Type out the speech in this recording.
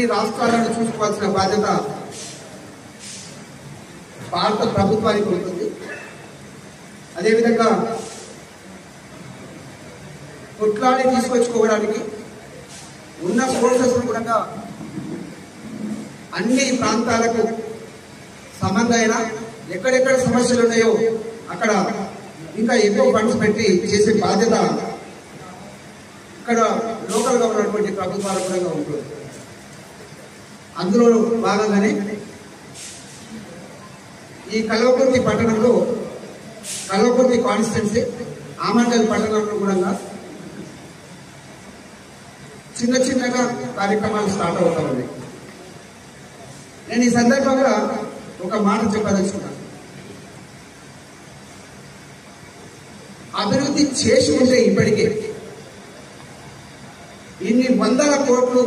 ఈ రాష్ట్రాలను చూసుకోవాల్సిన బాధ్యత భారత ప్రభుత్వానికి ఉంటుంది. అదేవిధంగా కొట్లాడి తీసుకొచ్చుకోవడానికి ఉన్న ఫోర్సెస్ కూడా అన్ని ప్రాంతాలకు సంబంధమైన ఎక్కడెక్కడ సమస్యలు ఉన్నాయో అక్కడ ఇంకా ఎక్కువ ఫండ్స్ పెట్టి చేసే బాధ్యత ఇక్కడ లోకల్గా ఉన్నటువంటి ప్రభుత్వాలకు కూడా ఉంటుంది. అందులో భాగంగానే ఈ కల్వకుర్తి పట్టణంలో కల్వకుర్తి కాన్స్టిట్యున్సీ ఆమండల్ పట్టణంలో కూడా చిన్న చిన్నగా కార్యక్రమాలు స్టార్ట్ అవుతా ఉన్నాయి. నేను ఈ సందర్భంగా ఒక మాట చెప్పదలుచుకున్నాను. అభివృద్ధి చేసి ఉంటే ఇప్పటికే ఇన్ని వందల కోట్లు